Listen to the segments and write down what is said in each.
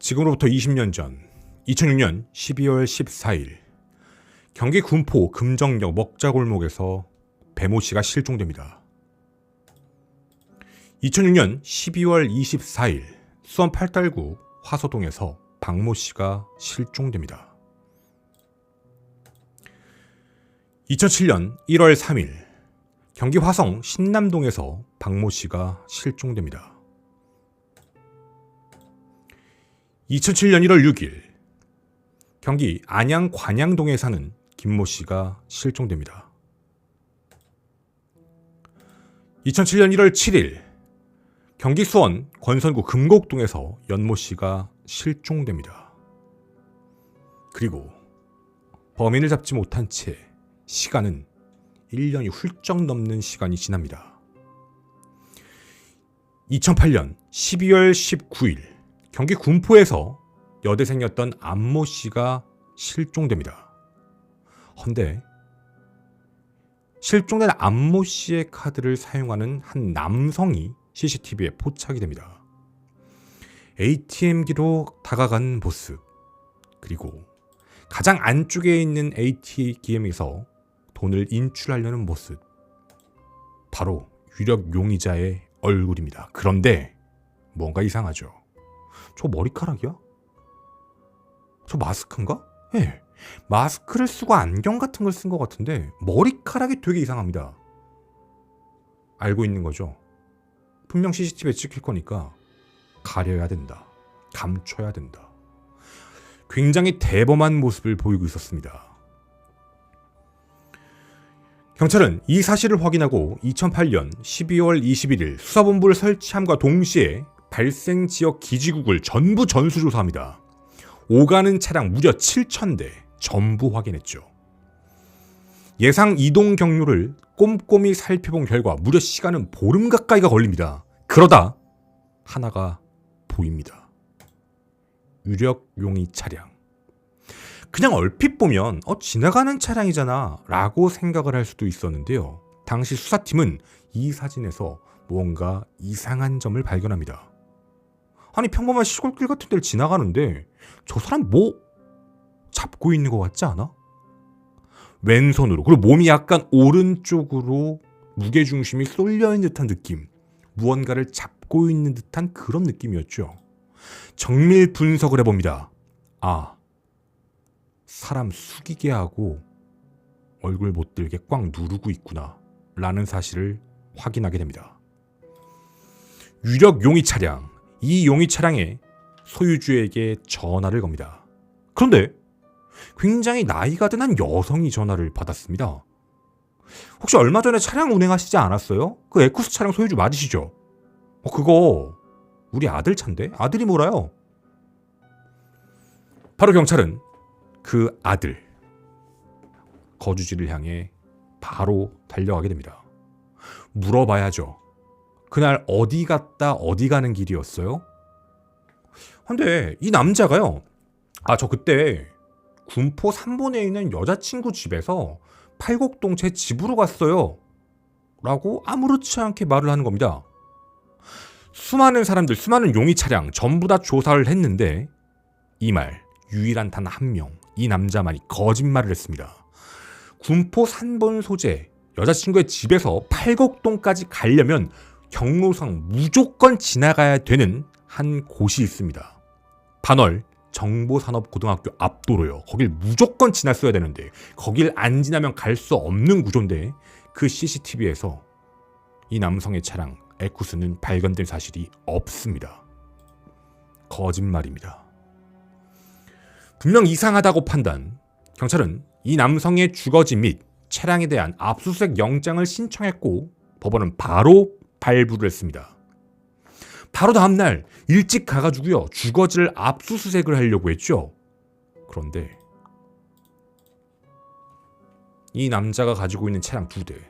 지금으로부터 20년 전 2006년 12월 14일 경기 군포 금정역 먹자골목에서 배모 씨가 실종됩니다. 2006년 12월 24일 수원 팔달구 화서동에서 박모 씨가 실종됩니다. 2007년 1월 3일 경기 화성 신남동에서 박모 씨가 실종됩니다. 2007년 1월 6일 경기 안양 관양동에 사는 김모 씨가 실종됩니다. 2007년 1월 7일 경기 수원 권선구 금곡동에서 연모 씨가 실종됩니다. 그리고 범인을 잡지 못한 채 시간은 1년이 훌쩍 넘는 시간이 지납니다. 2008년 12월 19일 경기 군포에서 여대생이었던 안모 씨가 실종됩니다. 헌데 실종된 안모 씨의 카드를 사용하는 한 남성이 CCTV에 포착이 됩니다. ATM기로 다가간 모습, 그리고 가장 안쪽에 있는 ATM에서 돈을 인출하려는 모습, 바로 유력 용의자의 얼굴입니다. 그런데 뭔가 이상하죠. 저 머리카락이야? 저 마스크인가? 예, 마스크를 쓰고 안경 같은 걸 쓴 것 같은데 머리카락이 되게 이상합니다. 알고 있는 거죠. 분명 CCTV에 찍힐 거니까 가려야 된다, 감춰야 된다. 굉장히 대범한 모습을 보이고 있었습니다. 경찰은 이 사실을 확인하고 2008년 12월 21일 수사본부를 설치함과 동시에 발생 지역 기지국을 전부 전수조사합니다. 오가는 차량 무려 7,000대 전부 확인했죠. 예상 이동 경로를 꼼꼼히 살펴본 결과 무려 시간은 보름 가까이가 걸립니다. 그러다 하나가 보입니다. 유력 용의 차량. 그냥 얼핏 보면 지나가는 차량이잖아 라고 생각을 할 수도 있었는데요. 당시 수사팀은 이 사진에서 뭔가 이상한 점을 발견합니다. 아니, 평범한 시골길 같은 데를 지나가는데 저 사람 뭐 잡고 있는 것 같지 않아? 왼손으로, 그리고 몸이 약간 오른쪽으로 무게중심이 쏠려있는 듯한 느낌, 무언가를 잡고 있는 듯한 그런 느낌이었죠. 정밀 분석을 해봅니다. 아, 사람 숙이게 하고 얼굴 못 들게 꽉 누르고 있구나 라는 사실을 확인하게 됩니다. 유력 용의 차량, 이 용의 차량의 소유주에게 전화를 겁니다. 그런데 굉장히 나이가 든 한 여성이 전화를 받았습니다. 혹시 얼마 전에 차량 운행하시지 않았어요? 그 에쿠스 차량 소유주 맞으시죠? 그거 우리 아들 차인데? 아들이 몰아요. 바로 경찰은 그 아들 거주지를 향해 바로 달려가게 됩니다. 물어봐야죠. 그날 어디 갔다 어디 가는 길이었어요? 근데 이 남자가요, 저 그때 군포 3번에 있는 여자친구 집에서 팔곡동 제 집으로 갔어요 라고 아무렇지 않게 말을 하는 겁니다. 수많은 사람들, 수많은 용의 차량 전부 다 조사를 했는데 이 말, 유일한 단 한 명, 이 남자만이 거짓말을 했습니다. 군포 3번 소재 여자친구의 집에서 팔곡동까지 가려면 경로상 무조건 지나가야 되는 한 곳이 있습니다. 반월 정보산업고등학교 앞도로요. 거길 무조건 지났어야 되는데 거길 안 지나면 갈 수 없는 구조인데 그 CCTV에서 이 남성의 차량 에쿠스는 발견된 사실이 없습니다. 거짓말입니다. 분명 이상하다고 판단, 경찰은 이 남성의 주거지 및 차량에 대한 압수수색 영장을 신청했고 법원은 바로 발부를 했습니다. 바로 다음날 일찍 가가지고요, 주거지를 압수수색을 하려고 했죠. 그런데 이 남자가 가지고 있는 차량 2대,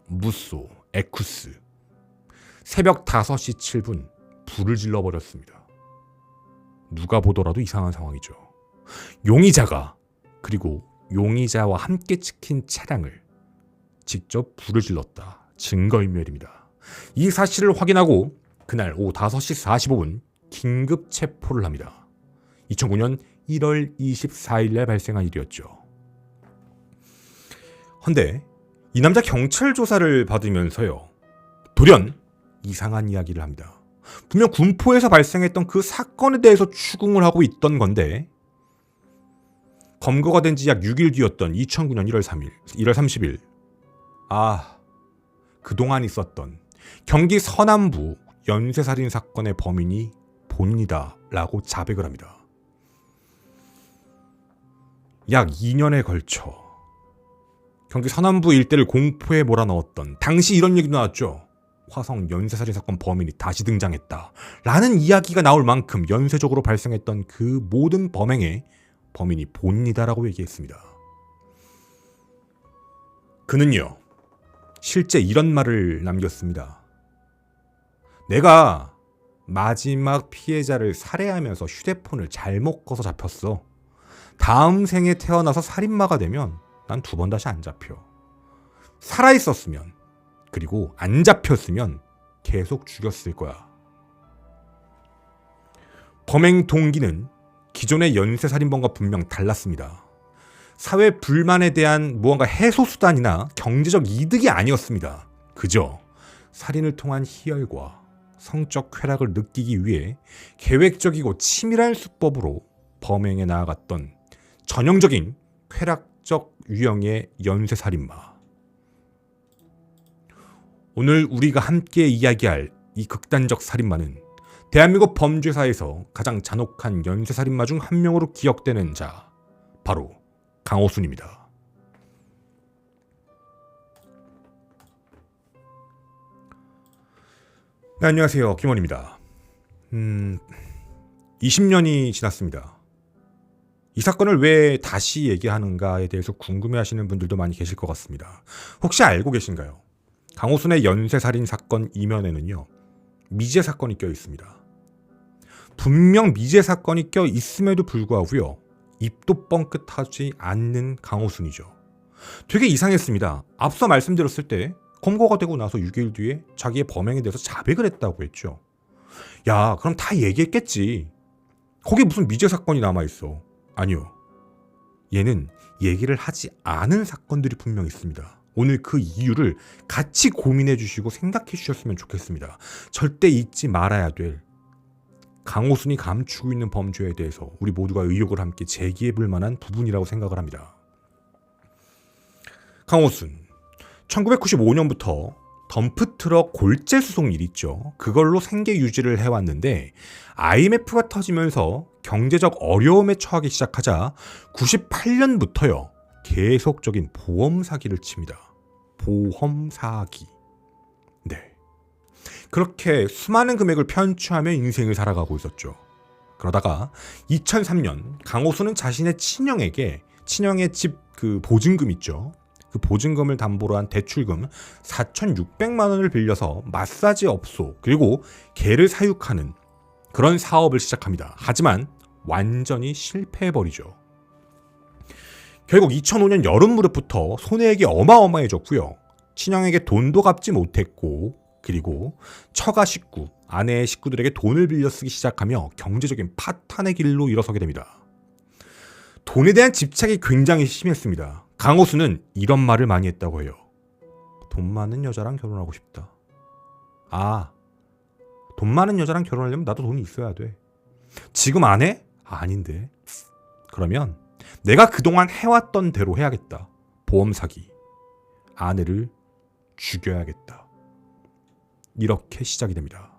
무쏘, 에쿠스, 새벽 5시 7분 불을 질러버렸습니다. 누가 보더라도 이상한 상황이죠. 용의자가, 그리고 용의자와 함께 찍힌 차량을 직접 불을 질렀다. 증거인멸입니다. 이 사실을 확인하고 그날 오후 5시 45분 긴급 체포를 합니다. 2009년 1월 24일에 발생한 일이었죠. 헌데 이 남자 경찰 조사를 받으면서요, 돌연 이상한 이야기를 합니다. 분명 군포에서 발생했던 그 사건에 대해서 추궁을 하고 있던 건데, 검거가 된 지 약 6일 뒤였던 2009년 1월 30일 그동안 있었던 경기 서남부 연쇄살인 사건의 범인이 본인이다 라고 자백을 합니다. 약 2년에 걸쳐 경기 서남부 일대를 공포에 몰아넣었던, 당시 이런 얘기도 나왔죠. 화성 연쇄살인 사건 범인이 다시 등장했다 라는 이야기가 나올 만큼 연쇄적으로 발생했던 그 모든 범행의 범인이 본인이다 라고 얘기했습니다. 그는요, 실제 이런 말을 남겼습니다. 내가 마지막 피해자를 살해하면서 휴대폰을 잘못 꺼서 잡혔어. 다음 생에 태어나서 살인마가 되면 난 2번 다시 안 잡혀. 살아있었으면, 그리고 안 잡혔으면 계속 죽였을 거야. 범행 동기는 기존의 연쇄살인범과 분명 달랐습니다. 사회 불만에 대한 무언가 해소수단이나 경제적 이득이 아니었습니다. 그저 살인을 통한 희열과 성적 쾌락을 느끼기 위해 계획적이고 치밀한 수법으로 범행에 나아갔던 전형적인 쾌락적 유형의 연쇄살인마. 오늘 우리가 함께 이야기할 이 극단적 살인마는 대한민국 범죄사에서 가장 잔혹한 연쇄살인마 중 한 명으로 기억되는 자, 바로 강호순입니다. 네, 안녕하세요. 김원입니다. 20년이 지났습니다. 이 사건을 왜 다시 얘기하는가에 대해서 궁금해하시는 분들도 많이 계실 것 같습니다. 혹시 알고 계신가요? 강호순의 연쇄살인 사건 이면에는요, 미제 사건이 껴 있습니다. 분명 미제 사건이 껴 있음에도 불구하고요, 입도 뻥끗하지 않는 강호순이죠. 되게 이상했습니다. 앞서 말씀드렸을 때 검거가 되고 나서 6일 뒤에 자기의 범행에 대해서 자백을 했다고 했죠. 야, 그럼 다 얘기했겠지. 거기 무슨 미제 사건이 남아있어. 아니요. 얘는 얘기를 하지 않은 사건들이 분명 있습니다. 오늘 그 이유를 같이 고민해 주시고 생각해 주셨으면 좋겠습니다. 절대 잊지 말아야 될 강호순이 감추고 있는 범죄에 대해서 우리 모두가 의혹을 함께 제기해 볼 만한 부분이라고 생각을 합니다. 강호순, 1995년부터 덤프트럭 골재 수송 일 있죠. 그걸로 생계 유지를 해왔는데 IMF가 터지면서 경제적 어려움에 처하기 시작하자 98년부터요. 계속적인 보험 사기를 칩니다. 보험 사기. 네. 그렇게 수많은 금액을 편취하며 인생을 살아가고 있었죠. 그러다가 2003년 강호순은 자신의 친형의 집 그 보증금 있죠. 그 보증금을 담보로 한 대출금 4,600만 원을 빌려서 마사지 업소 그리고 개를 사육하는 그런 사업을 시작합니다. 하지만 완전히 실패해버리죠. 결국 2005년 여름 무렵부터 손해액이 어마어마해졌고요. 친형에게 돈도 갚지 못했고, 그리고 처가 식구, 아내의 식구들에게 돈을 빌려 쓰기 시작하며 경제적인 파탄의 길로 일어서게 됩니다. 돈에 대한 집착이 굉장히 심했습니다. 강호순은 이런 말을 많이 했다고 해요. 돈 많은 여자랑 결혼하고 싶다. 돈 많은 여자랑 결혼하려면 나도 돈이 있어야 돼. 지금 안 해? 아닌데. 그러면 내가 그동안 해왔던 대로 해야겠다. 보험 사기. 아내를 죽여야겠다. 이렇게 시작이 됩니다.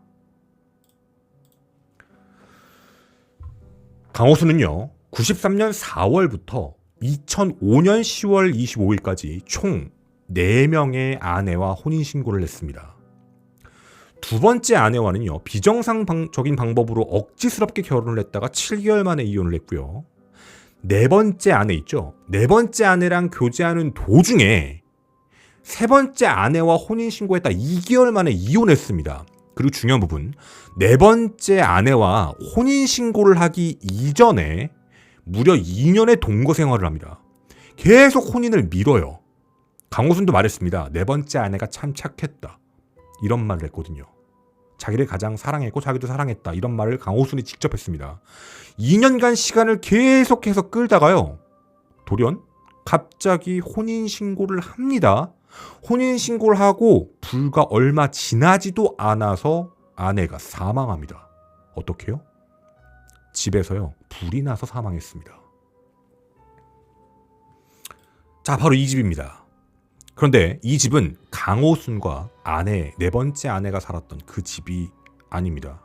강호순은요, 93년 4월부터 2005년 10월 25일까지 총 4명의 아내와 혼인신고를 했습니다. 두 번째 아내와는요, 비정상적인 방법으로 억지스럽게 결혼을 했다가 7개월 만에 이혼을 했고요. 네 번째 아내 있죠? 네 번째 아내랑 교제하는 도중에 세 번째 아내와 혼인신고했다 2개월 만에 이혼했습니다. 그리고 중요한 부분, 네 번째 아내와 혼인신고를 하기 이전에 무려 2년의 동거 생활을 합니다. 계속 혼인을 미뤄요. 강호순도 말했습니다. 네 번째 아내가 참 착했다. 이런 말을 했거든요. 자기를 가장 사랑했고 자기도 사랑했다. 이런 말을 강호순이 직접 했습니다. 2년간 시간을 계속해서 끌다가요. 돌연 갑자기 혼인신고를 합니다. 혼인신고를 하고 불과 얼마 지나지도 않아서 아내가 사망합니다. 어떻게요? 집에서요. 불이 나서 사망했습니다. 자, 바로 이 집입니다. 그런데 이 집은 강호순과 아내, 네 번째 아내가 살았던 그 집이 아닙니다.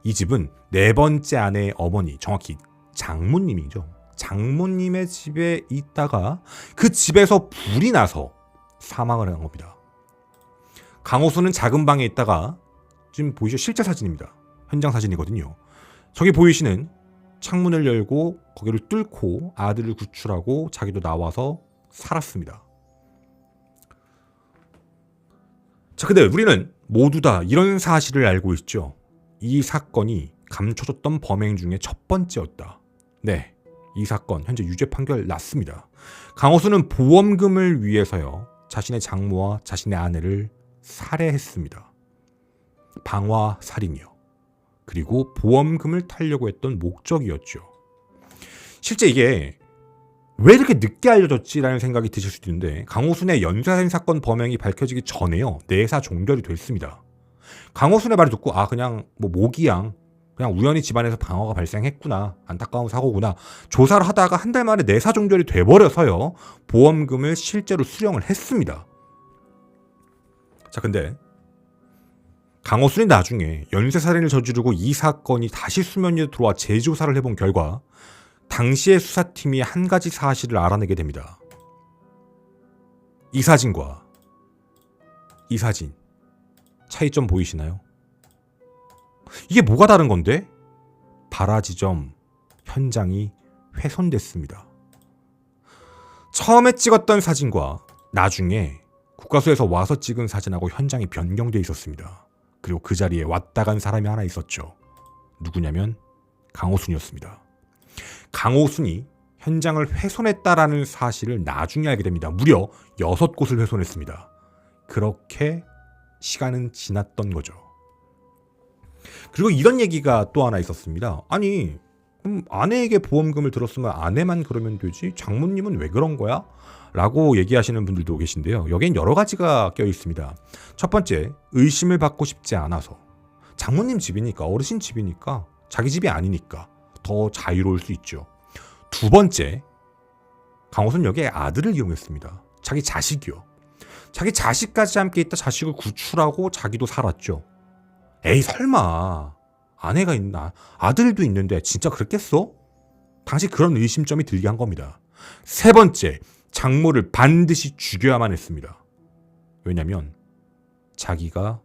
이 집은 네 번째 아내의 어머니, 정확히 장모님이죠. 장모님의 집에 있다가 그 집에서 불이 나서 사망을 한 겁니다. 강호순은 작은 방에 있다가 지금 보이시죠? 실제 사진입니다. 현장 사진이거든요. 저기 보이시는 창문을 열고 거기를 뚫고 아들을 구출하고 자기도 나와서 살았습니다. 자, 근데 우리는 모두 다 이런 사실을 알고 있죠. 이 사건이 감춰졌던 범행 중에 첫 번째였다. 네, 이 사건 현재 유죄 판결 났습니다. 강호순은 보험금을 위해서요. 자신의 장모와 자신의 아내를 살해했습니다. 방화살인이요. 그리고 보험금을 타려고 했던 목적이었죠. 실제 이게 왜 이렇게 늦게 알려졌지라는 생각이 드실 수도 있는데 강호순의 연쇄살인 사건 범행이 밝혀지기 전에요. 내사 종결이 됐습니다. 강호순의 말을 듣고 그냥 모기양 그냥 우연히 집안에서 방화가 발생했구나. 안타까운 사고구나. 조사를 하다가 한 달 만에 내사 종결이 돼버려서요. 보험금을 실제로 수령을 했습니다. 자, 근데 강호순이 나중에 연쇄살인을 저지르고 이 사건이 다시 수면 위에 들어와 재조사를 해본 결과 당시의 수사팀이 한 가지 사실을 알아내게 됩니다. 이 사진과 이 사진 차이점 보이시나요? 이게 뭐가 다른 건데? 발화지점 현장이 훼손됐습니다. 처음에 찍었던 사진과 나중에 국과수에서 와서 찍은 사진하고 현장이 변경돼 있었습니다. 그리고 그 자리에 왔다 간 사람이 하나 있었죠. 누구냐면 강호순이었습니다. 강호순이 현장을 훼손했다라는 사실을 나중에 알게 됩니다. 무려 6곳을 훼손했습니다. 그렇게 시간은 지났던 거죠. 그리고 이런 얘기가 또 하나 있었습니다. 아니, 그럼 아내에게 보험금을 들었으면 아내만 그러면 되지? 장모님은 왜 그런 거야? 라고 얘기하시는 분들도 계신데요. 여기엔 여러 가지가 껴 있습니다. 첫 번째, 의심을 받고 싶지 않아서. 장모님 집이니까, 어르신 집이니까, 자기 집이 아니니까 더 자유로울 수 있죠. 두 번째, 강호순 여기에 아들을 이용했습니다. 자기 자식이요. 자기 자식까지 함께 있다 자식을 구출하고 자기도 살았죠. 에이, 설마 아내가 있나? 아들도 있는데 진짜 그랬겠어? 당시 그런 의심점이 들게 한 겁니다. 세 번째, 장모를 반드시 죽여야만 했습니다. 왜냐면 자기가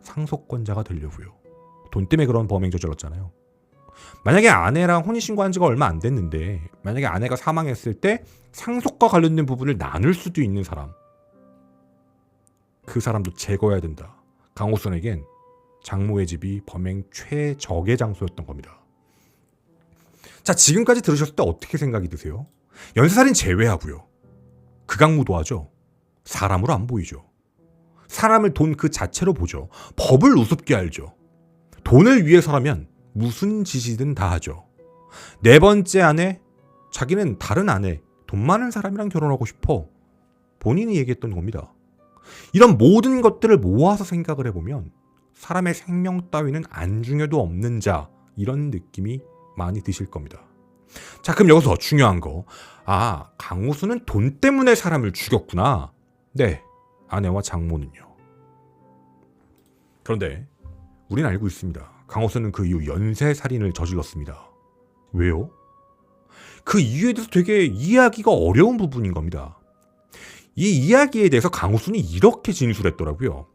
상속권자가 되려고요. 돈 때문에 그런 범행 저질렀잖아요. 만약에 아내랑 혼인신고한 지가 얼마 안 됐는데 만약에 아내가 사망했을 때 상속과 관련된 부분을 나눌 수도 있는 사람, 그 사람도 제거해야 된다. 강호순에겐 장모의 집이 범행 최적의 장소였던 겁니다. 자, 지금까지 들으셨을 때 어떻게 생각이 드세요? 연쇄살인 제외하고요. 극악무도하죠. 사람으로 안 보이죠. 사람을 돈 그 자체로 보죠. 법을 우습게 알죠. 돈을 위해서라면 무슨 짓이든 다 하죠. 네 번째 아내, 자기는 다른 아내, 돈 많은 사람이랑 결혼하고 싶어. 본인이 얘기했던 겁니다. 이런 모든 것들을 모아서 생각을 해보면 사람의 생명 따위는 안중에도 없는 자, 이런 느낌이 많이 드실 겁니다. 자, 그럼 여기서 중요한 거. 강호순은 돈 때문에 사람을 죽였구나. 네, 아내와 장모는요. 그런데 우리는 알고 있습니다. 강호순은 그 이후 연쇄살인을 저질렀습니다. 왜요? 그 이유에 대해서 되게 이해하기가 어려운 부분인 겁니다. 이 이야기에 대해서 강호순이 이렇게 진술했더라고요.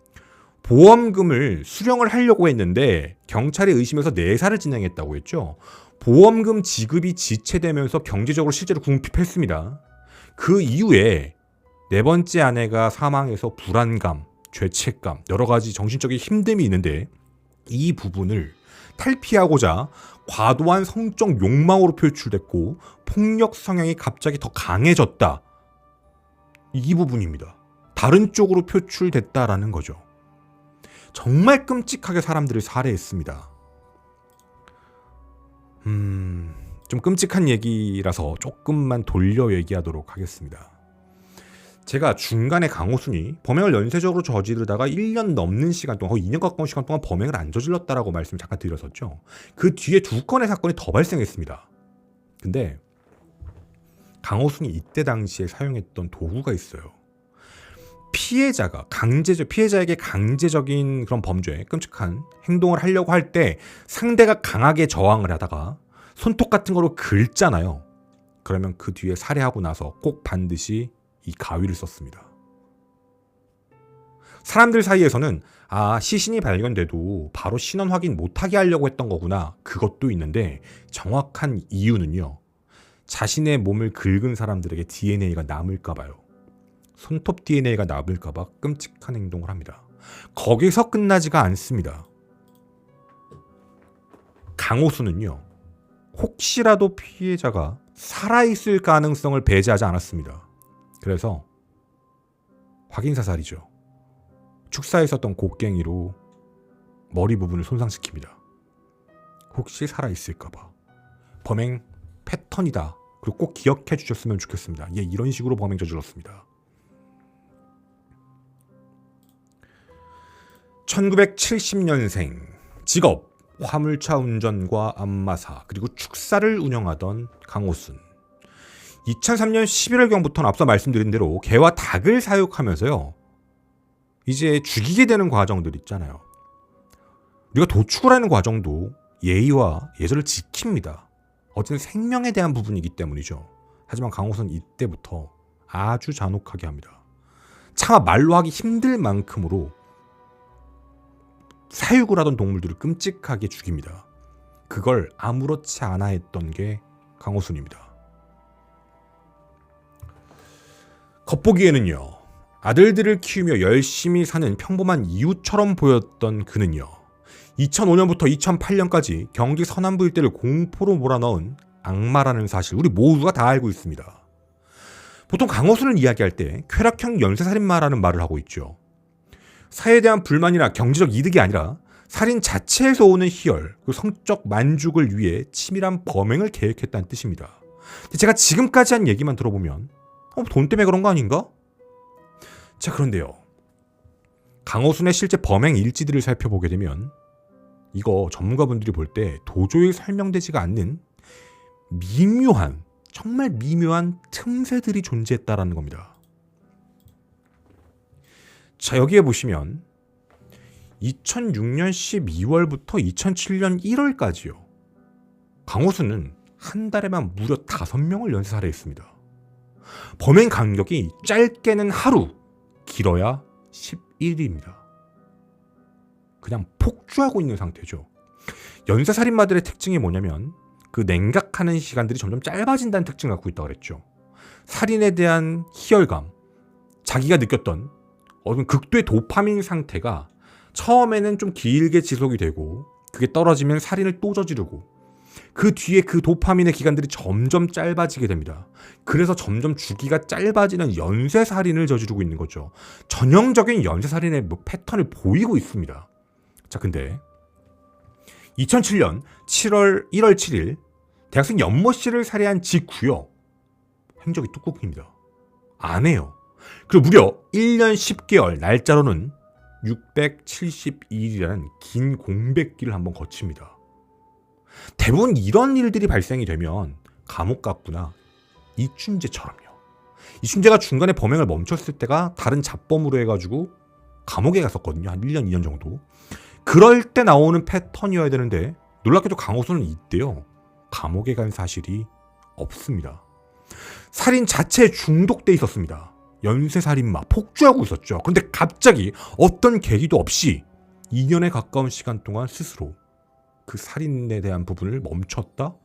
보험금을 수령을 하려고 했는데 경찰에 의심해서 내사를 진행했다고 했죠. 보험금 지급이 지체되면서 경제적으로 실제로 궁핍했습니다. 그 이후에 네 번째 아내가 사망해서 불안감, 죄책감, 여러 가지 정신적인 힘듦이 있는데 이 부분을 탈피하고자 과도한 성적 욕망으로 표출됐고 폭력 성향이 갑자기 더 강해졌다. 이 부분입니다. 다른 쪽으로 표출됐다라는 거죠. 정말 끔찍하게 사람들을 살해했습니다. 좀 끔찍한 얘기라서 조금만 돌려 얘기하도록 하겠습니다. 제가 중간에 강호순이 범행을 연쇄적으로 저지르다가 1년 넘는 시간 동안, 거의 2년 가까운 시간 동안 범행을 안 저질렀다라고 말씀 잠깐 드렸었죠. 그 뒤에 2건의 사건이 더 발생했습니다. 근데 강호순이 이때 당시에 사용했던 도구가 있어요. 피해자에게 강제적인 그런 범죄, 끔찍한 행동을 하려고 할 때 상대가 강하게 저항을 하다가 손톱 같은 거로 긁잖아요. 그러면 그 뒤에 살해하고 나서 꼭 반드시 이 가위를 썼습니다. 사람들 사이에서는 시신이 발견돼도 바로 신원 확인 못하게 하려고 했던 거구나, 그것도 있는데 정확한 이유는요, 자신의 몸을 긁은 사람들에게 DNA가 남을까 봐요. 손톱 DNA가 남을까 봐 끔찍한 행동을 합니다. 거기서 끝나지가 않습니다. 강호순은요, 혹시라도 피해자가 살아있을 가능성을 배제하지 않았습니다. 그래서 확인사살이죠. 축사에 있었던 곡괭이로 머리 부분을 손상시킵니다. 혹시 살아있을까봐. 범행 패턴이다. 그리고 꼭 기억해 주셨으면 좋겠습니다. 이런 식으로 범행 저질렀습니다. 1970년생, 직업 화물차 운전과 안마사, 그리고 축사를 운영하던 강호순. 2003년 11월경부터는 앞서 말씀드린 대로 개와 닭을 사육하면서요, 이제 죽이게 되는 과정들 있잖아요. 우리가 도축을 하는 과정도 예의와 예절을 지킵니다. 어쨌든 생명에 대한 부분이기 때문이죠. 하지만 강호순은 이때부터 아주 잔혹하게 합니다. 차마 말로 하기 힘들 만큼으로 사육을 하던 동물들을 끔찍하게 죽입니다. 그걸 아무렇지 않아 했던 게 강호순입니다. 겉보기에는요, 아들들을 키우며 열심히 사는 평범한 이웃처럼 보였던 그는요, 2005년부터 2008년까지 경기 서남부 일대를 공포로 몰아넣은 악마라는 사실, 우리 모두가 다 알고 있습니다. 보통 강호순을 이야기할 때 쾌락형 연쇄살인마라는 말을 하고 있죠. 사회에 대한 불만이나 경제적 이득이 아니라 살인 자체에서 오는 희열, 그 성적 만족을 위해 치밀한 범행을 계획했다는 뜻입니다. 제가 지금까지 한 얘기만 들어보면 돈 때문에 그런 거 아닌가? 자, 그런데요, 강호순의 실제 범행 일지들을 살펴보게 되면 이거 전문가분들이 볼 때 도저히 설명되지가 않는 정말 미묘한 틈새들이 존재했다라는 겁니다. 자, 여기에 보시면 2006년 12월부터 2007년 1월까지요. 강호순은 한 달에만 무려 5명을 연쇄살해했습니다. 범행 간격이 짧게는 하루, 길어야 10일입니다. 그냥 폭주하고 있는 상태죠. 연쇄살인마들의 특징이 뭐냐면 그 냉각하는 시간들이 점점 짧아진다는 특징을 갖고 있다고 그랬죠. 살인에 대한 희열감, 자기가 느꼈던 어떤 극도의 도파민 상태가 처음에는 좀 길게 지속이 되고 그게 떨어지면 살인을 또 저지르고 그 뒤에 그 도파민의 기간들이 점점 짧아지게 됩니다. 그래서 점점 주기가 짧아지는 연쇄살인을 저지르고 있는 거죠. 전형적인 연쇄살인의 패턴을 보이고 있습니다. 자, 근데 2007년 1월 7일 대학생 연모 씨를 살해한 직후요, 행적이 뚝뚝입니다. 안 해요. 그리고 무려 1년 10개월, 날짜로는 672일이라는 긴 공백기를 한번 거칩니다. 대부분 이런 일들이 발생이 되면 감옥 갔구나, 이춘재처럼요. 이춘재가 중간에 범행을 멈췄을 때가 다른 잡범으로 해가지고 감옥에 갔었거든요. 한 1년, 2년 정도. 그럴 때 나오는 패턴이어야 되는데 놀랍게도 강호순은 이때요, 감옥에 간 사실이 없습니다. 살인 자체에 중독돼 있었습니다. 연쇄살인마, 폭주하고 있었죠. 그런데 갑자기 어떤 계기도 없이 2년에 가까운 시간 동안 스스로 그 살인에 대한 부분을 멈췄다?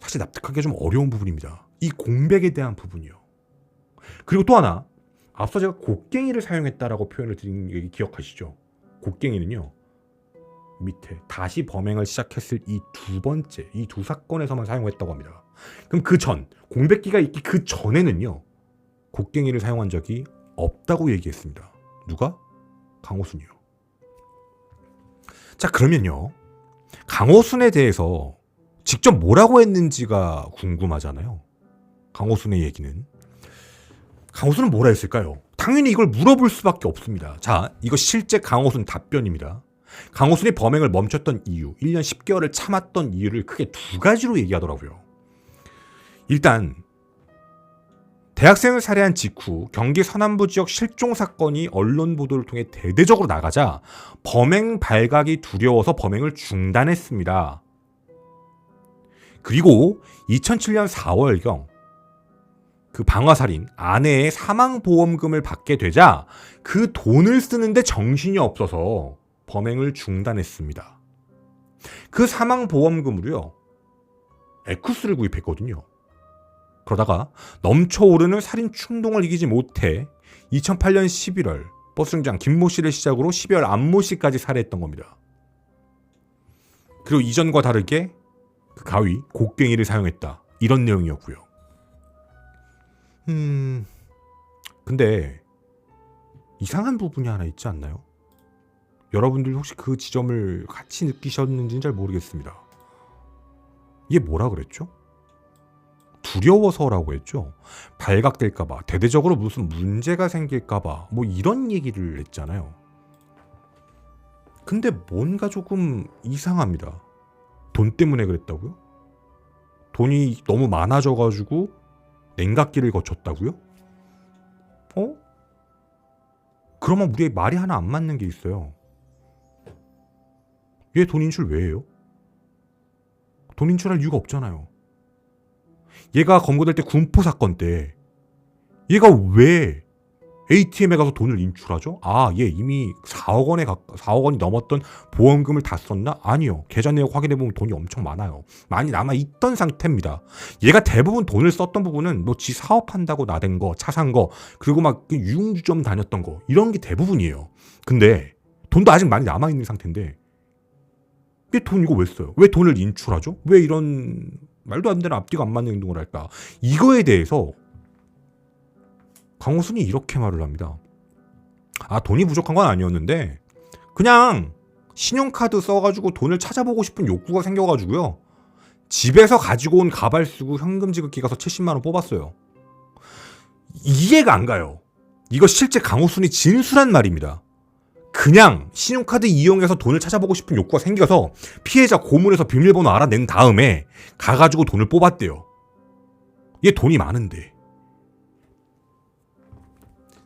사실 납득하기가 좀 어려운 부분입니다. 이 공백에 대한 부분이요. 그리고 또 하나, 앞서 제가 곡괭이를 사용했다라고 표현을 드린 얘기 기억하시죠? 곡괭이는요, 밑에 다시 범행을 시작했을 이 두 사건에서만 사용했다고 합니다. 그럼 그 전, 공백기가 있기 그 전에는요, 곡괭이를 사용한 적이 없다고 얘기했습니다. 누가? 강호순이요. 자, 그러면요. 강호순에 대해서 직접 뭐라고 했는지가 궁금하잖아요. 강호순의 얘기는. 강호순은 뭐라 했을까요? 당연히 이걸 물어볼 수밖에 없습니다. 자, 이거 실제 강호순 답변입니다. 강호순이 범행을 멈췄던 이유, 1년 10개월을 참았던 이유를 크게 두 가지로 얘기하더라고요. 일단 대학생을 살해한 직후 경기 서남부 지역 실종 사건이 언론 보도를 통해 대대적으로 나가자 범행 발각이 두려워서 범행을 중단했습니다. 그리고 2007년 4월경 그 방화살인 아내의 사망보험금을 받게 되자 그 돈을 쓰는데 정신이 없어서 범행을 중단했습니다. 그 사망보험금으로요, 에쿠스를 구입했거든요. 그러다가 넘쳐오르는 살인 충동을 이기지 못해 2008년 11월 버스 승장 김모 씨를 시작으로 12월 안모 씨까지 살해했던 겁니다. 그리고 이전과 다르게 그 가위, 곡괭이를 사용했다. 이런 내용이었고요. 근데 이상한 부분이 하나 있지 않나요? 여러분들 혹시 그 지점을 같이 느끼셨는지는 잘 모르겠습니다. 이게 뭐라 그랬죠? 두려워서라고 했죠. 발각될까봐, 대대적으로 무슨 문제가 생길까봐 뭐 이런 얘기를 했잖아요. 근데 뭔가 조금 이상합니다. 돈 때문에 그랬다고요? 돈이 너무 많아져가지고 냉각기를 거쳤다고요? 그러면 우리의 말이 하나 안 맞는 게 있어요. 얘 돈 인출 왜 해요? 돈 인출할 이유가 없잖아요. 얘가 검거될 때 군포 사건 때 얘가 왜 ATM에 가서 돈을 인출하죠? 아, 얘 이미 4억 원이 넘었던 보험금을 다 썼나? 아니요. 계좌 내역 확인해보면 돈이 엄청 많아요. 많이 남아있던 상태입니다. 얘가 대부분 돈을 썼던 부분은 뭐 지 사업한다고 나댄 거, 차 산 거, 그리고 막 유흥주점 다녔던 거, 이런 게 대부분이에요. 근데 돈도 아직 많이 남아있는 상태인데 얘 돈 이거 왜 써요? 왜 돈을 인출하죠? 왜 이런 말도 안 되는 앞뒤가 안 맞는 행동을 할까? 이거에 대해서 강호순이 이렇게 말을 합니다. 아, 돈이 부족한 건 아니었는데 그냥 신용카드 써가지고 돈을 찾아보고 싶은 욕구가 생겨가지고요. 집에서 가지고 온 가발 쓰고 현금 지급기 가서 70만 원 뽑았어요. 이해가 안 가요. 이거 실제 강호순이 진술한 말입니다. 그냥 신용카드 이용해서 돈을 찾아보고 싶은 욕구가 생겨서 피해자 고문에서 비밀번호 알아낸 다음에 가가지고 돈을 뽑았대요. 얘 돈이 많은데.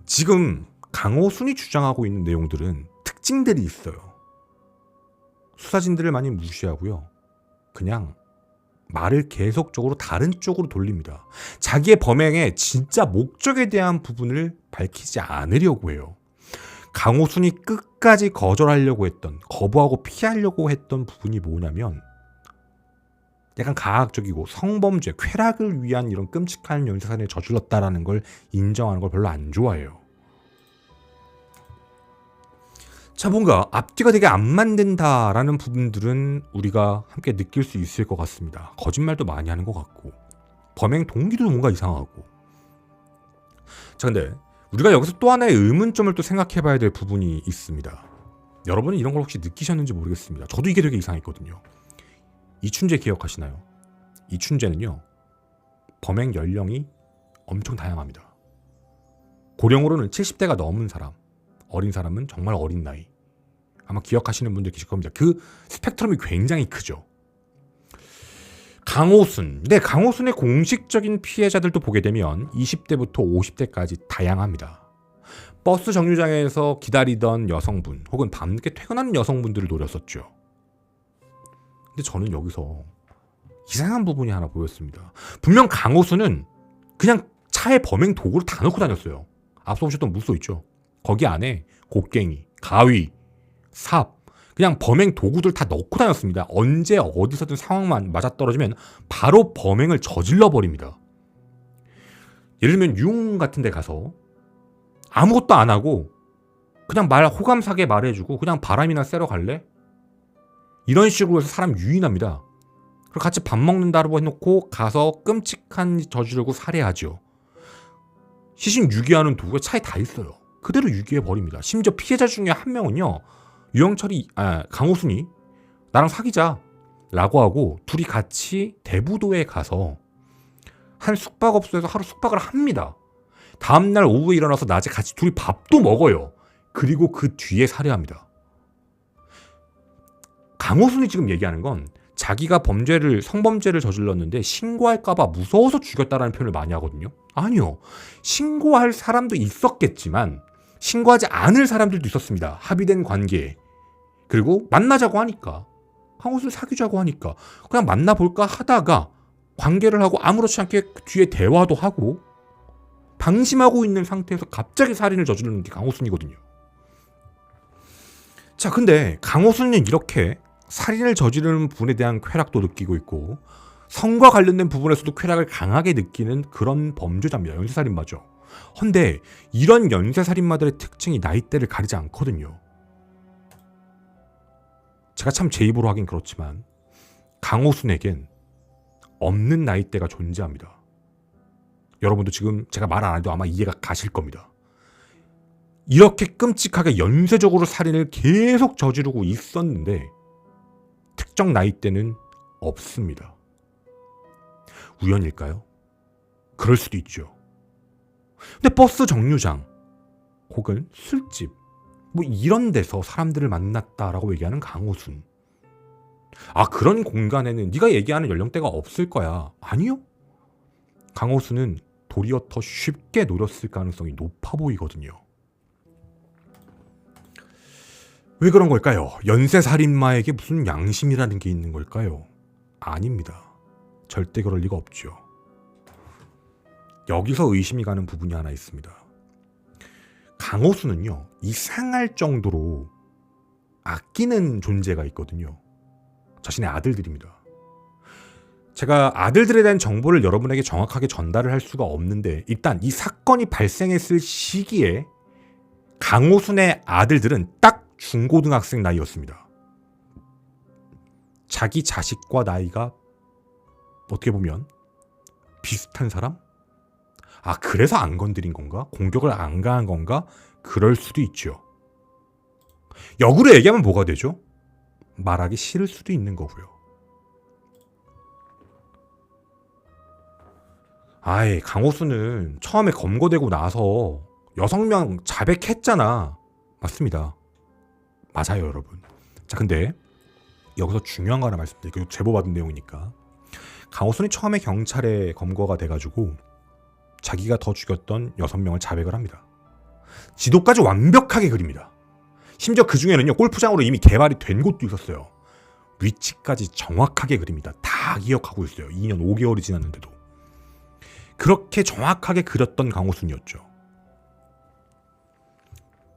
지금 강호순이 주장하고 있는 내용들은 특징들이 있어요. 수사진들을 많이 무시하고요. 그냥 말을 계속적으로 다른 쪽으로 돌립니다. 자기의 범행의 진짜 목적에 대한 부분을 밝히지 않으려고 해요. 강호순이 끝까지 거절하려고 했던, 거부하고 피하려고 했던 부분이 뭐냐면 약간 가학적이고 성범죄, 쾌락을 위한 이런 끔찍한 연쇄살인을 저질렀다라는 걸 인정하는 걸 별로 안 좋아해요. 자, 뭔가 앞뒤가 되게 안 맞는다라는 부분들은 우리가 함께 느낄 수 있을 것 같습니다. 거짓말도 많이 하는 것 같고 범행 동기도 뭔가 이상하고. 자, 근데 우리가 여기서 또 하나의 의문점을 또 생각해 봐야 될 부분이 있습니다. 여러분은 이런 걸 혹시 느끼셨는지 모르겠습니다. 저도 이게 되게 이상했거든요. 이춘재 기억하시나요? 이춘재는요, 범행 연령이 엄청 다양합니다. 고령으로는 70대가 넘은 사람, 어린 사람은 정말 어린 나이. 아마 기억하시는 분들 계실 겁니다. 그 스펙트럼이 굉장히 크죠. 강호순. 근데 강호순의 공식적인 피해자들도 보게 되면 20대부터 50대까지 다양합니다. 버스 정류장에서 기다리던 여성분 혹은 밤늦게 퇴근하는 여성분들을 노렸었죠. 근데 저는 여기서 이상한 부분이 하나 보였습니다. 분명 강호순은 그냥 차에 범행 도구를 다 넣고 다녔어요. 앞서 보셨던 무소 있죠. 거기 안에 곡괭이, 가위, 삽, 그냥 범행 도구들 다 넣고 다녔습니다. 언제 어디서든 상황만 맞아떨어지면 바로 범행을 저질러 버립니다. 예를 들면 유흥 같은 데 가서 아무것도 안 하고 그냥 호감사게 말해주고 그냥 바람이나 쐬러 갈래? 이런 식으로 해서 사람 유인합니다. 그리고 같이 밥 먹는다고 해놓고 가서 끔찍한 저지르고 살해하죠. 시신 유기하는 도구가 차에 다 있어요. 그대로 유기해버립니다. 심지어 피해자 중에 한 명은요, 강호순이 나랑 사귀자 라고 하고 둘이 같이 대부도에 가서 한 숙박업소에서 하루 숙박을 합니다. 다음날 오후에 일어나서 낮에 같이 둘이 밥도 먹어요. 그리고 그 뒤에 살해합니다. 강호순이 지금 얘기하는 건 자기가 성범죄를 저질렀는데 신고할까봐 무서워서 죽였다라는 표현을 많이 하거든요. 아니요. 신고할 사람도 있었겠지만 신고하지 않을 사람들도 있었습니다. 합의된 관계에. 그리고 만나자고 하니까, 강호순을 사귀자고 하니까 그냥 만나볼까 하다가 관계를 하고 아무렇지 않게 뒤에 대화도 하고 방심하고 있는 상태에서 갑자기 살인을 저지르는 게 강호순이거든요. 자, 근데 강호순은 이렇게 살인을 저지르는 분에 대한 쾌락도 느끼고 있고 성과 관련된 부분에서도 쾌락을 강하게 느끼는 그런 범죄자입니다. 연쇄살인마죠. 헌데 이런 연쇄살인마들의 특징이 나이대를 가리지 않거든요. 제가 참 제 입으로 하긴 그렇지만 강호순에겐 없는 나이대가 존재합니다. 여러분도 지금 제가 말 안 해도 아마 이해가 가실 겁니다. 이렇게 끔찍하게 연쇄적으로 살인을 계속 저지르고 있었는데 특정 나이대는 없습니다. 우연일까요? 그럴 수도 있죠. 근데 버스 정류장 혹은 술집 이런 데서 사람들을 만났다라고 얘기하는 강호순. 그런 공간에는 네가 얘기하는 연령대가 없을 거야. 아니요. 강호순은 도리어 더 쉽게 노렸을 가능성이 높아 보이거든요. 왜 그런 걸까요? 연쇄살인마에게 무슨 양심이라는 게 있는 걸까요? 아닙니다. 절대 그럴 리가 없죠. 여기서 의심이 가는 부분이 하나 있습니다. 강호순은요, 이상할 정도로 아끼는 존재가 있거든요. 자신의 아들들입니다. 제가 아들들에 대한 정보를 여러분에게 정확하게 전달을 할 수가 없는데 일단 이 사건이 발생했을 시기에 강호순의 아들들은 딱 중고등학생 나이였습니다. 자기 자식과 나이가 어떻게 보면 비슷한 사람? 그래서 안 건드린 건가? 공격을 안 가한 건가? 그럴 수도 있죠. 역으로 얘기하면 뭐가 되죠? 말하기 싫을 수도 있는 거고요. 강호순은 처음에 검거되고 나서 6명 자백했잖아. 맞습니다. 맞아요, 여러분. 자, 근데 여기서 중요한 거 하나 말씀드릴게요. 제보받은 내용이니까. 강호순이 처음에 경찰에 검거가 돼가지고 자기가 더 죽였던 6명을 자백을 합니다. 지도까지 완벽하게 그립니다. 심지어 그 중에는요, 골프장으로 이미 개발이 된 곳도 있었어요. 위치까지 정확하게 그립니다. 다 기억하고 있어요. 2년 5개월이 지났는데도. 그렇게 정확하게 그렸던 강호순이었죠.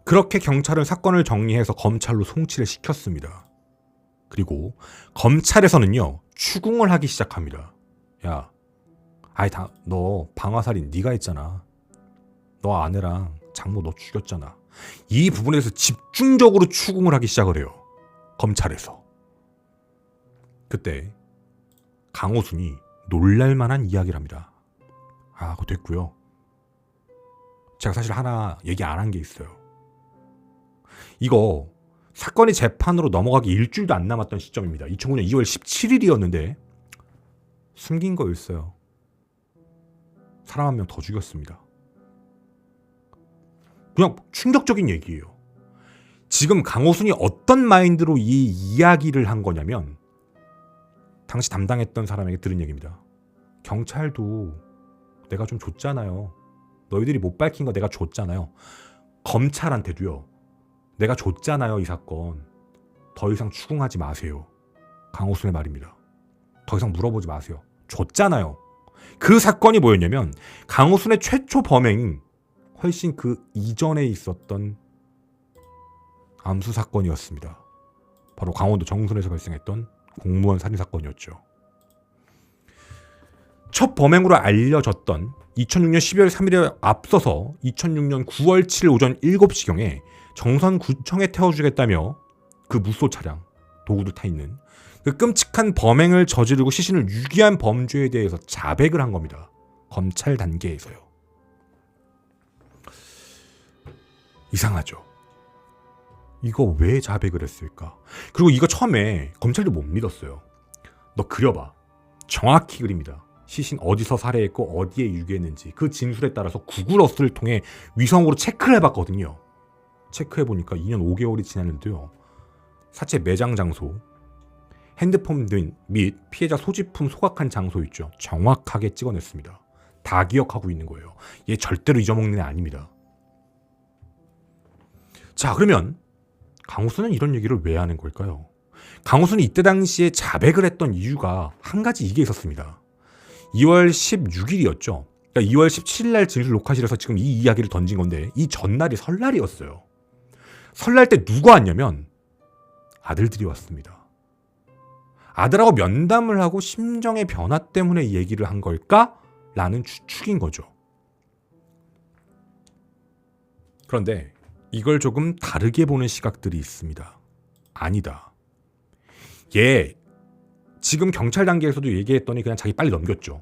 그렇게 경찰은 사건을 정리해서 검찰로 송치를 시켰습니다. 그리고 검찰에서는요, 추궁을 하기 시작합니다. 야, 너 방화살인 네가 했잖아. 너 아내랑 장모 너 죽였잖아. 이 부분에 대해서 집중적으로 추궁을 하기 시작을 해요. 검찰에서. 그때 강호순이 놀랄만한 이야기를 합니다. 그거 됐고요. 제가 사실 하나 얘기 안 한 게 있어요. 이거 사건이 재판으로 넘어가기 일주일도 안 남았던 시점입니다. 2009년 2월 17일이었는데 숨긴 거 있어요. 사람 한 명 더 죽였습니다. 그냥 충격적인 얘기예요. 지금 강호순이 어떤 마인드로 이 이야기를 한 거냐면 당시 담당했던 사람에게 들은 얘기입니다. 경찰도 내가 좀 줬잖아요. 너희들이 못 밝힌 거 내가 줬잖아요. 검찰한테도요. 내가 줬잖아요, 이 사건. 더 이상 추궁하지 마세요. 강호순의 말입니다. 더 이상 물어보지 마세요. 줬잖아요. 그 사건이 뭐였냐면 강호순의 최초 범행이 훨씬 그 이전에 있었던 암수 사건이었습니다. 바로 강원도 정선에서 발생했던 공무원 살인 사건이었죠. 첫 범행으로 알려졌던 2006년 12월 3일에 앞서서 2006년 9월 7일 오전 7시경에 정선구청에 태워주겠다며 그 무소 차량, 도구도 타 있는 그 끔찍한 범행을 저지르고 시신을 유기한 범죄에 대해서 자백을 한 겁니다. 검찰 단계에서요. 이상하죠. 이거 왜 자백을 했을까? 그리고 이거 처음에 검찰도 못 믿었어요. 너 그려봐. 정확히 그립니다. 시신 어디서 살해했고 어디에 유기했는지 그 진술에 따라서 구글 어스를 통해 위성으로 체크를 해봤거든요. 체크해보니까 2년 5개월이 지났는데요. 사체 매장 장소, 핸드폰 및 피해자 소지품 소각한 장소 있죠. 정확하게 찍어냈습니다. 다 기억하고 있는 거예요. 얘 절대로 잊어먹는 애 아닙니다. 자, 그러면 강호순은 이런 얘기를 왜 하는 걸까요? 강호순이 이때 당시에 자백을 했던 이유가 한 가지 이게 있었습니다. 2월 16일이었죠. 그러니까 2월 17일 날 진술 녹화실에서 지금 이 이야기를 던진 건데 이 전날이 설날이었어요. 설날 때 누가 왔냐면 아들들이 왔습니다. 아들하고 면담을 하고 심정의 변화 때문에 얘기를 한 걸까? 라는 추측인 거죠. 그런데 이걸 조금 다르게 보는 시각들이 있습니다. 아니다. 얘 지금 경찰 단계에서도 얘기했더니 그냥 자기 빨리 넘겼죠.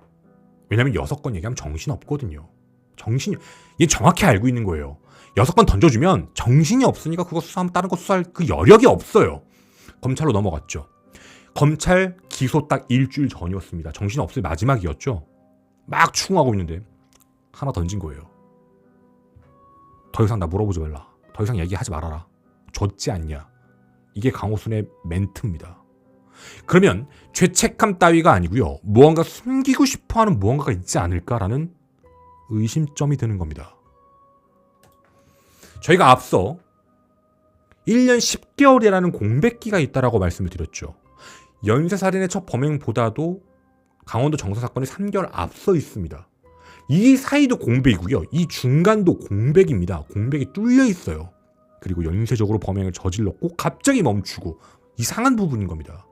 왜냐면 6건 얘기하면 정신 없거든요. 얘 정확히 알고 있는 거예요. 6건 던져주면 정신이 없으니까 그거 수사하면 다른 거 수사할 그 여력이 없어요. 검찰로 넘어갔죠. 검찰 기소 딱 일주일 전이었습니다. 정신 없을 마지막이었죠. 막 추궁하고 있는데 하나 던진 거예요. 더 이상 나 물어보지 말라. 더 이상 얘기하지 말아라. 줬지 않냐. 이게 강호순의 멘트입니다. 그러면 죄책감 따위가 아니고요. 무언가 숨기고 싶어하는 무언가가 있지 않을까라는 의심점이 드는 겁니다. 저희가 앞서 1년 10개월이라는 공백기가 있다라고 말씀을 드렸죠. 연쇄살인의 첫 범행보다도 강원도 정서 사건이 3개월 앞서 있습니다. 이 사이도 공백이고요. 이 중간도 공백입니다. 공백이 뚫려 있어요. 그리고 연쇄적으로 범행을 저질렀고 갑자기 멈추고 이상한 부분인 겁니다.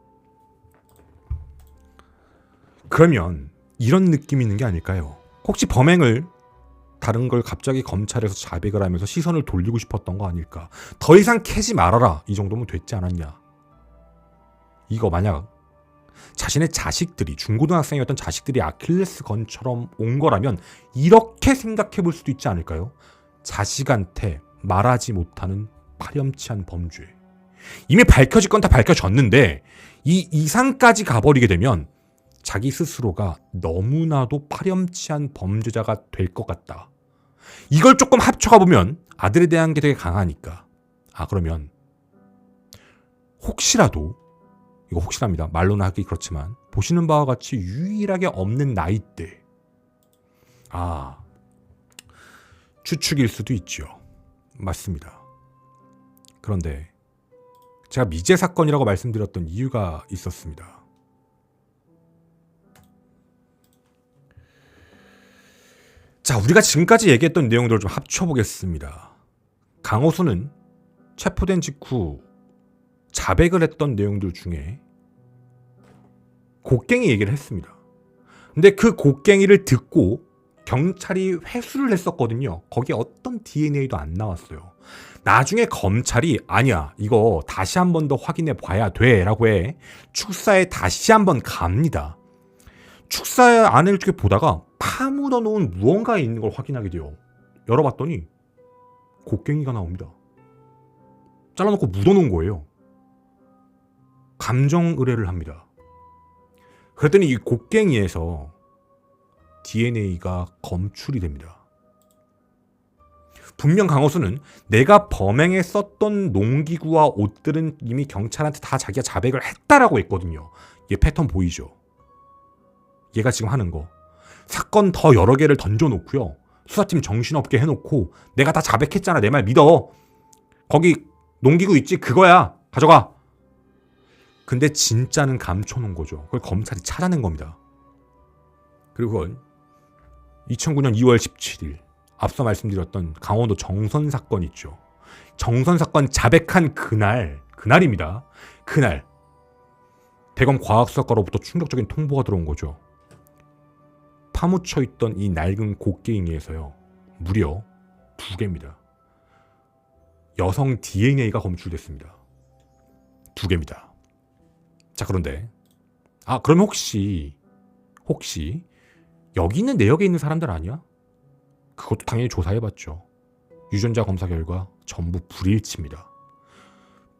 그러면 이런 느낌이 있는 게 아닐까요? 혹시 범행을 다른 걸 갑자기 검찰에서 자백을 하면서 시선을 돌리고 싶었던 거 아닐까? 더 이상 캐지 말아라. 이 정도면 됐지 않았냐? 이거 만약 자신의 자식들이 중고등학생이었던 자식들이 아킬레스건처럼 온 거라면 이렇게 생각해 볼 수도 있지 않을까요? 자식한테 말하지 못하는 파렴치한 범죄. 이미 밝혀질 건 다 밝혀졌는데 이 이상까지 가버리게 되면 자기 스스로가 너무나도 파렴치한 범죄자가 될 것 같다. 이걸 조금 합쳐가 보면 아들에 대한 게 되게 강하니까. 그러면 혹시라도 이거 혹시랍니다. 말로는 하기 그렇지만 보시는 바와 같이 유일하게 없는 나이대. 추측일 수도 있죠. 맞습니다. 그런데 제가 미제 사건이라고 말씀드렸던 이유가 있었습니다. 자, 우리가 지금까지 얘기했던 내용들을 좀 합쳐보겠습니다. 강호순은 체포된 직후 자백을 했던 내용들 중에 곡괭이 얘기를 했습니다. 근데 그 곡괭이를 듣고 경찰이 회수를 했었거든요. 거기에 어떤 DNA도 안 나왔어요. 나중에 검찰이 아니야, 이거 다시 한 번 더 확인해 봐야 돼 라고 해 축사에 다시 한 번 갑니다. 축사 안을 이렇게 보다가 파묻어 놓은 무언가에 있는 걸 확인하게 돼요. 열어봤더니 곡괭이가 나옵니다. 잘라놓고 묻어놓은 거예요. 감정 의뢰를 합니다. 그랬더니 이 곡괭이에서 DNA가 검출이 됩니다. 분명 강호순은 내가 범행에 썼던 농기구와 옷들은 이미 경찰한테 다 자기가 자백을 했다라고 했거든요. 얘 패턴 보이죠? 얘가 지금 하는 거. 사건 더 여러 개를 던져놓고요. 수사팀 정신없게 해놓고 내가 다 자백했잖아. 내 말 믿어. 거기 농기구 있지? 그거야. 가져가. 근데 진짜는 감춰놓은 거죠. 그걸 검찰이 찾아낸 겁니다. 그리고 그건 2009년 2월 17일 앞서 말씀드렸던 강원도 정선 사건 있죠. 정선 사건 자백한 그날입니다. 그날 대검 과학수사과로부터 충격적인 통보가 들어온 거죠. 파묻혀 있던 이 낡은 곡괭이에서요. 무려 2개입니다. 여성 DNA가 검출됐습니다. 2개입니다. 자, 그런데 그러면 혹시 여기 있는 내역에 있는 사람들 아니야? 그것도 당연히 조사해봤죠. 유전자 검사 결과 전부 불일치입니다.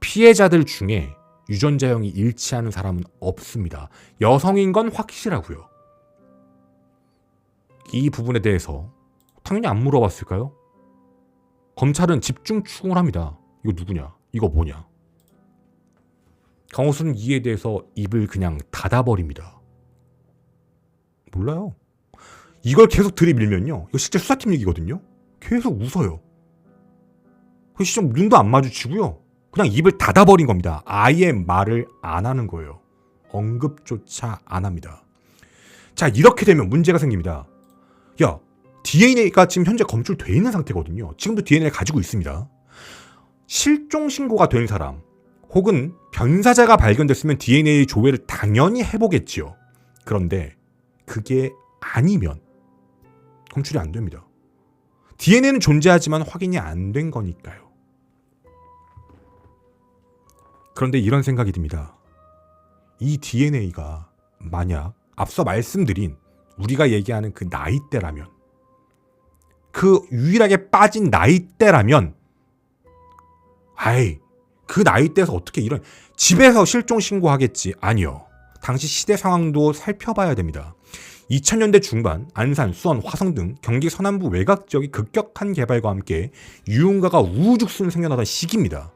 피해자들 중에 유전자형이 일치하는 사람은 없습니다. 여성인 건 확실하고요. 이 부분에 대해서 당연히 안 물어봤을까요? 검찰은 집중 추궁을 합니다. 이거 누구냐? 이거 뭐냐? 강호수는 이에 대해서 입을 그냥 닫아버립니다. 몰라요. 이걸 계속 들이밀면요. 이거 실제 수사팀 얘기거든요. 계속 웃어요. 그 시점 눈도 안 마주치고요. 그냥 입을 닫아버린 겁니다. 아예 말을 안 하는 거예요. 언급조차 안 합니다. 자, 이렇게 되면 문제가 생깁니다. 야, DNA가 지금 현재 검출돼 있는 상태거든요. 지금도 DNA를 가지고 있습니다. 실종 신고가 된 사람 혹은 변사자가 발견됐으면 DNA 조회를 당연히 해보겠지요. 그런데 그게 아니면 검출이 안 됩니다. DNA는 존재하지만 확인이 안 된 거니까요. 그런데 이런 생각이 듭니다. 이 DNA가 만약 앞서 말씀드린 우리가 얘기하는 그 나이대라면, 그 유일하게 빠진 나이대라면, 아이, 그 나이대에서 어떻게 이런, 집에서 실종 신고하겠지? 아니요. 당시 시대 상황도 살펴봐야 됩니다. 2000년대 중반 안산, 수원, 화성 등 경기 서남부 외곽 지역이 급격한 개발과 함께 유흥가가 우후죽순 생겨나던 시기입니다.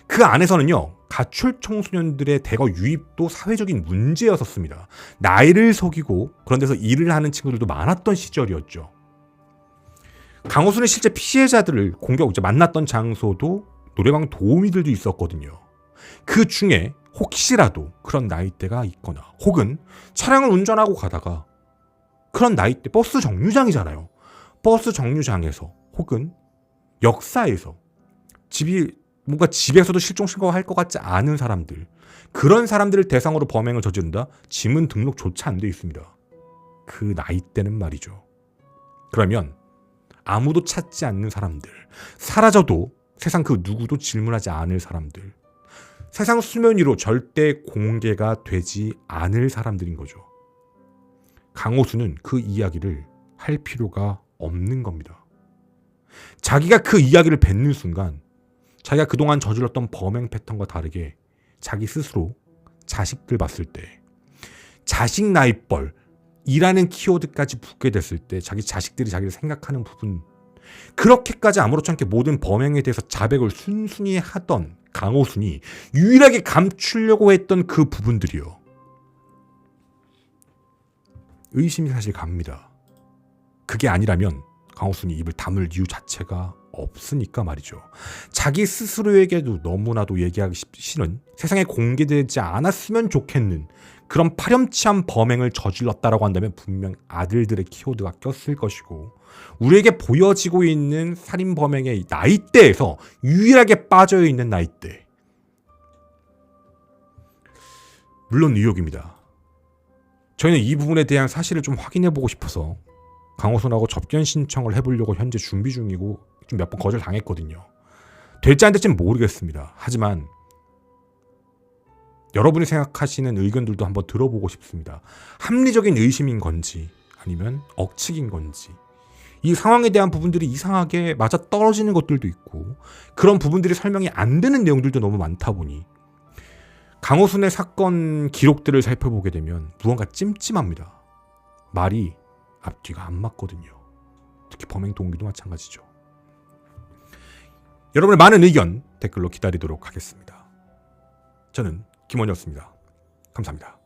그 안에서는요, 가출 청소년들의 대거 유입도 사회적인 문제였었습니다. 나이를 속이고 그런 데서 일을 하는 친구들도 많았던 시절이었죠. 강호수는 실제 피해자들을 만났던 장소도 노래방 도우미들도 있었거든요. 그 중에 혹시라도 그런 나이대가 있거나 혹은 차량을 운전하고 가다가 그런 나이대, 버스 정류장이잖아요. 버스 정류장에서 혹은 역사에서 뭔가 집에서도 실종 신고가 할 것 같지 않은 사람들, 그런 사람들을 대상으로 범행을 저지른다? 지문 등록조차 안 돼 있습니다. 그 나이대는 말이죠. 그러면 아무도 찾지 않는 사람들, 사라져도 세상 그 누구도 질문하지 않을 사람들, 세상 수면 위로 절대 공개가 되지 않을 사람들인 거죠. 강호수는 그 이야기를 할 필요가 없는 겁니다. 자기가 그 이야기를 뱉는 순간 자기가 그동안 저질렀던 범행 패턴과 다르게 자기 스스로 자식들 봤을 때, 자식 나이뻘이라는 키워드까지 붙게 됐을 때 자기 자식들이 자기를 생각하는 부분, 그렇게까지 아무렇지 않게 모든 범행에 대해서 자백을 순순히 하던 강호순이 유일하게 감추려고 했던 그 부분들이요. 의심이 사실 갑니다. 그게 아니라면 강호순이 입을 다물 이유 자체가 없으니까 말이죠. 자기 스스로에게도 너무나도 얘기하기 싫은, 세상에 공개되지 않았으면 좋겠는 그런 파렴치한 범행을 저질렀다라고 한다면 분명 아들들의 키워드가 꼈을 것이고, 우리에게 보여지고 있는 살인 범행의 나이대에서 유일하게 빠져있는 나이대, 물론 의혹입니다. 저희는 이 부분에 대한 사실을 좀 확인해보고 싶어서 강호순하고 접견 신청을 해보려고 현재 준비 중이고 좀 몇 번 거절당했거든요. 될지 안 될지는 모르겠습니다. 하지만 여러분이 생각하시는 의견들도 한번 들어보고 싶습니다. 합리적인 의심인 건지 아니면 억측인 건지, 이 상황에 대한 부분들이 이상하게 맞아떨어지는 것들도 있고 그런 부분들이 설명이 안 되는 내용들도 너무 많다 보니 강호순의 사건 기록들을 살펴보게 되면 무언가 찜찜합니다. 말이 앞뒤가 안 맞거든요. 특히 범행 동기도 마찬가지죠. 여러분의 많은 의견 댓글로 기다리도록 하겠습니다. 저는 김원이었습니다. 감사합니다.